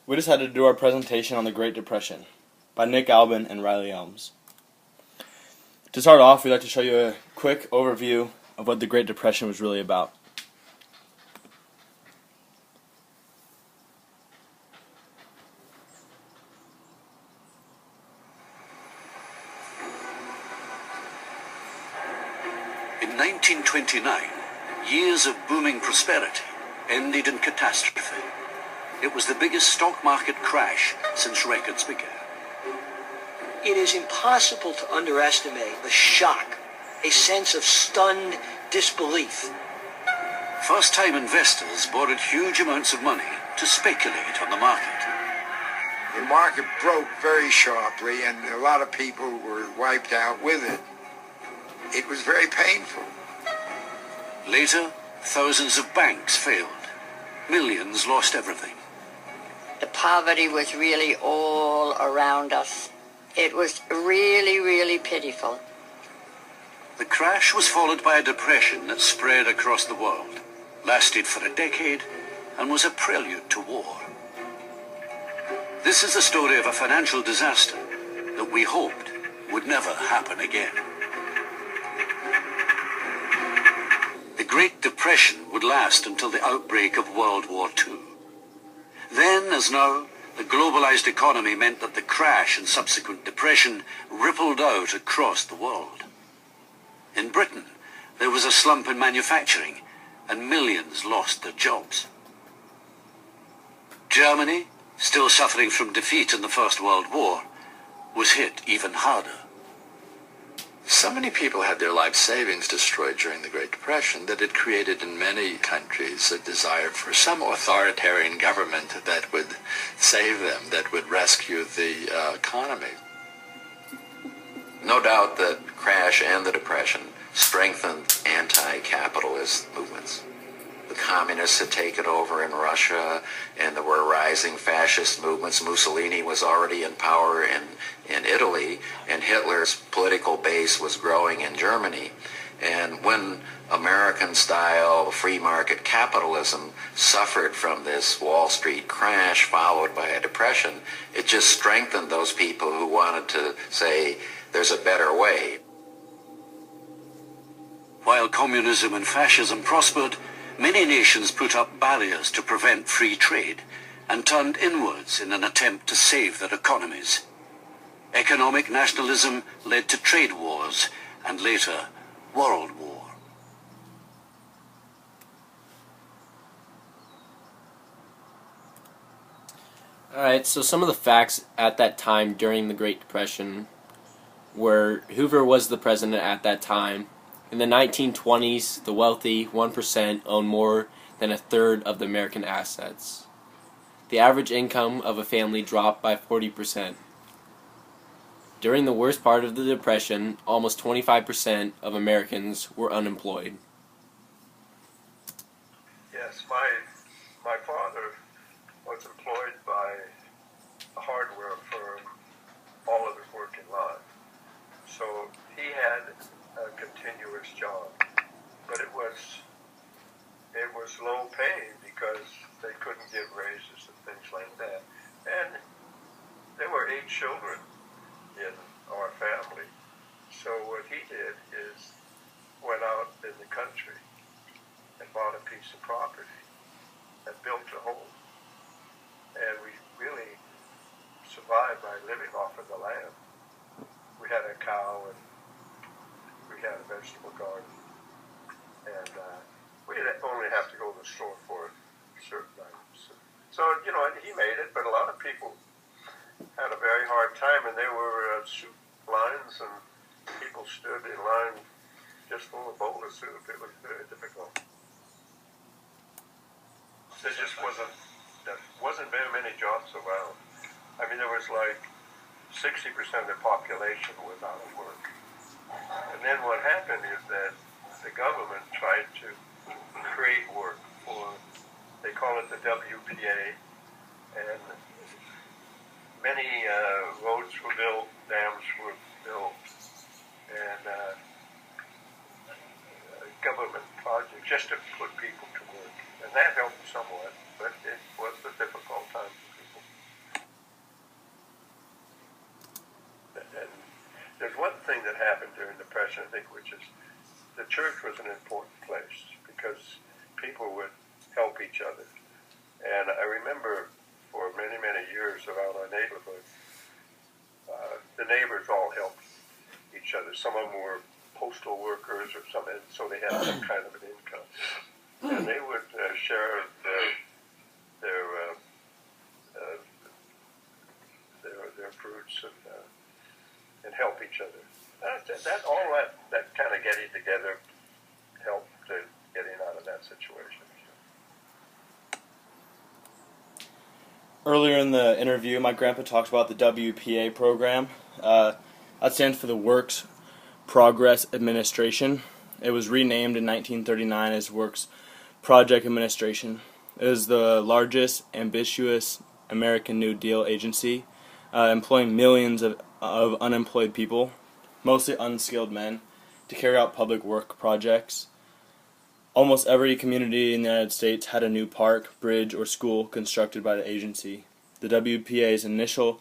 We decided to do our presentation on the Great Depression by Nick Albin and Riley Elms. To start off, we'd like to show you a quick overview of what the Great Depression was really about. In 1929, years of booming prosperity ended in catastrophe. It was the biggest stock market crash since records began. It is impossible to underestimate the shock, a sense of stunned disbelief. First-time investors borrowed huge amounts of money to speculate on the market. The market broke very sharply, and a lot of people were wiped out with it. It was very painful. Later, thousands of banks failed. Millions lost everything. The poverty was really all around us. It was really, really pitiful. The crash was followed by a depression that spread across the world, lasted for a decade, and was a prelude to war. This is the story of a financial disaster that we hoped would never happen again. The Great Depression would last until the outbreak of World War II. Then, as now, the globalized economy meant that the crash and subsequent depression rippled out across the world. In Britain, there was a slump in manufacturing, and millions lost their jobs. Germany, still suffering from defeat in the First World War, was hit even harder. So many people had their life savings destroyed during the Great Depression that it created in many countries a desire for some authoritarian government that would save them, that would rescue the economy. No doubt the crash and the depression strengthened anti-capitalist movements. The communists had taken over in Russia, and there were rising fascist movements. Mussolini was already in power in Italy, and Hitler's political base was growing in Germany. And when American-style free market capitalism suffered from this Wall Street crash followed by a depression, it just strengthened those people who wanted to say there's a better way. While communism and fascism prospered, many nations put up barriers to prevent free trade and turned inwards in an attempt to save their economies. Economic nationalism led to trade wars and later World War. Alright, so some of the facts at that time during the Great Depression were Hoover was the president at that time. In the 1920s, the wealthy 1% owned more than a third of the American assets. The average income of a family dropped by 40%. During the worst part of the Depression, almost 25% of Americans were unemployed. Yes, my father was employed by a hardware firm all of his working life. So he had a continuous job, but it was low pay because they couldn't give raises and things like that. And there were 8 children in our family. So what he did is went out in the country and bought a piece of property and built a home. And we really survived by living off of the land. We had a cow and we had a vegetable garden. And we only have to go to the store for certain items. So, he made it, but a lot of people had a very hard time, and there were soup lines, and people stood in line just for a bowl of soup. It was very difficult. There wasn't very many jobs around. I mean, there was like 60% of the population was out of work. And then what happened is that the government tried to create work for, they call it the WPA, and many roads were built, dams were built, and government projects just to put people to work. And that helped somewhat, but it was a difficult time for people. question, I think, which is the church was an important place because people would help each other. And I remember for many, many years around our neighborhood, the neighbors all helped each other. Some of them were postal workers or something, so they had some kind of an income. And they would share their fruits and help each other. That kind of getting together helped getting out of that situation. Earlier in the interview, my grandpa talked about the WPA program. That stands for the Works Progress Administration. It was renamed in 1939 as Works Project Administration. It is the largest, ambitious American New Deal agency, employing millions of unemployed people, mostly unskilled men, to carry out public work projects. Almost every community in the United States had a new park, bridge, or school constructed by the agency. The WPA's initial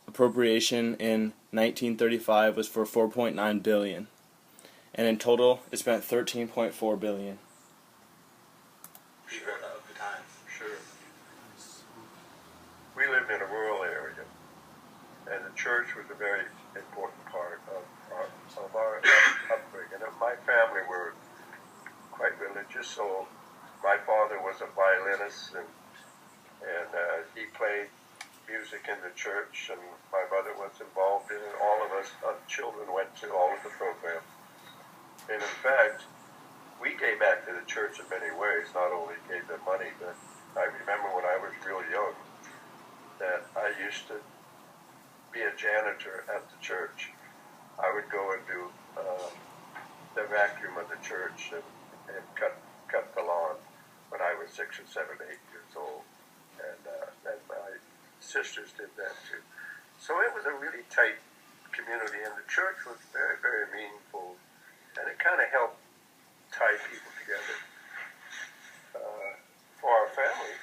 appropriation in 1935 was for $4.9 billion, and in total it spent $13.4 billion. Sure. Of the time. Sure. We lived in a rural area, and the church was a very important part of our upbringing. And my family were quite religious, so my father was a violinist, and he played music in the church, and my mother was involved in it. All of us children went to all of the programs. And in fact, we gave back to the church in many ways. Not only gave them money, but I remember when I was real young that I used to be a janitor at the church. I would go and do the vacuum of the church and cut the lawn when I was 6 or 7, 8 years old. And my sisters did that too. So it was a really tight community, and the church was very, very meaningful, and it kind of helped tie people together. For our family,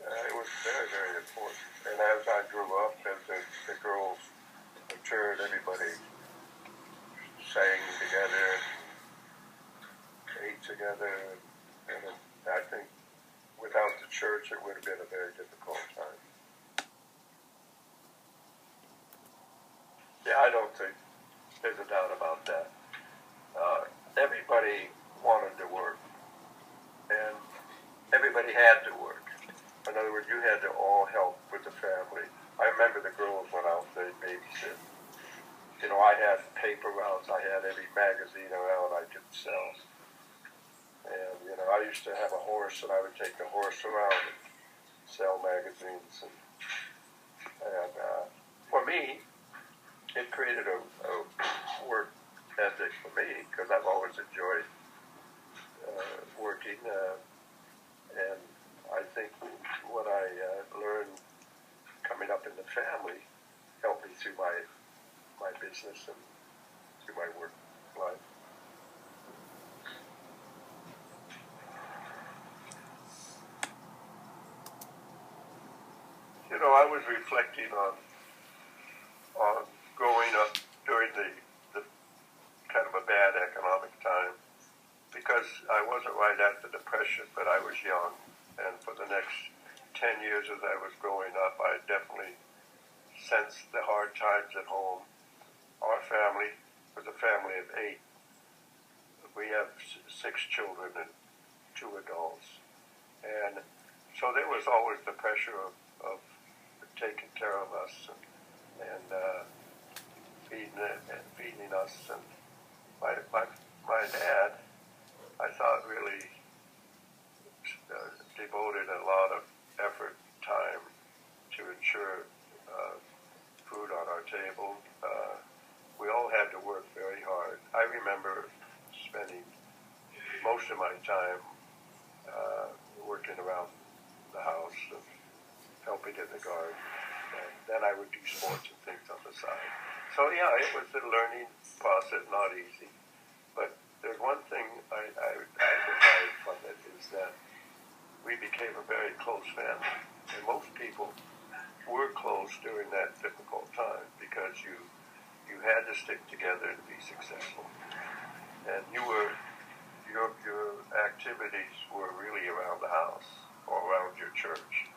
it was very, very important. And as I grew up, as the girls matured, everybody sang together, ate together, and I think without the church, it would have been a very difficult time. Yeah, I don't think there's a doubt about that. Everybody wanted to work, and everybody had to work. In other words, you had to all help with the family. I remember the girls went out, they babysit. You know, I had paper routes, I had every magazine around I could sell. And, you know, I used to have a horse, and I would take the horse around and sell magazines. And for me, it created a work ethic for me, because I've always enjoyed working. And I think what I learned coming up in the family helped me through my business and through my work life. You know, I was reflecting on growing up during the kind of a bad economic time, because I wasn't right at the Depression, but I was young. And for the next 10 years as I was growing up, I definitely sensed the hard times at home. Our family was a family of 8. We have 6 children and 2 adults. And so there was always the pressure of taking care of us and feeding us. And my dad, I thought, really devoted a lot of effort, time to ensure food on our table. We all had to work very hard. I remember spending most of my time working around the house and helping in the garden. And then I would do sports and things on the side. So yeah, it was a learning process, not easy. But there's one thing I derived from it, is that we became a very close family. And most people were close during that difficult time, because you you had to stick together to be successful. And your activities were really around the house or around your church.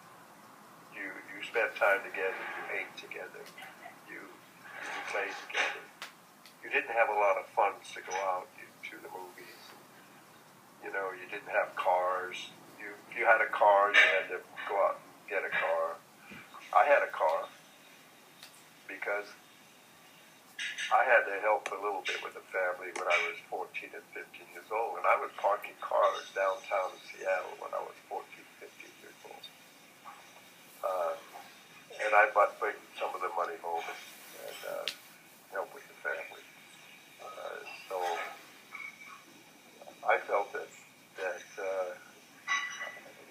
You spent time together, you ate together, you played together. You didn't have a lot of funds to go out to the movies. You know, you didn't have cars. If you had a car, you had to go out and get a car. I had a car because I had to help a little bit with the family when I was 14 and 15 years old, and I was parking cars downtown in Seattle when I was 14, 15 years old. And I might bring some of the money home and help with the family. So I felt that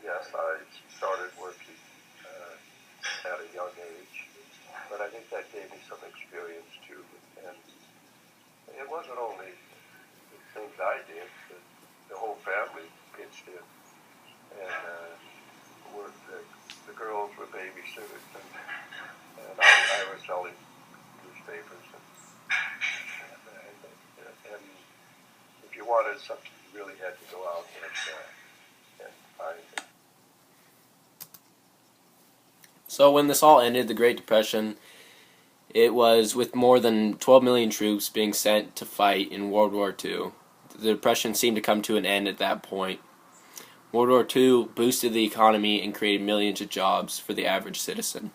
yes, I started working at a young age, but I think that gave me some experience too. And it wasn't only the things I did, but the whole family pitched in. And the girls were babysitters, and I was selling newspapers. And if you wanted something, you really had to go out and find it. So when this all ended, the Great Depression, it was with more than 12 million troops being sent to fight in World War II. The Depression seemed to come to an end at that point. World War II boosted the economy and created millions of jobs for the average citizen.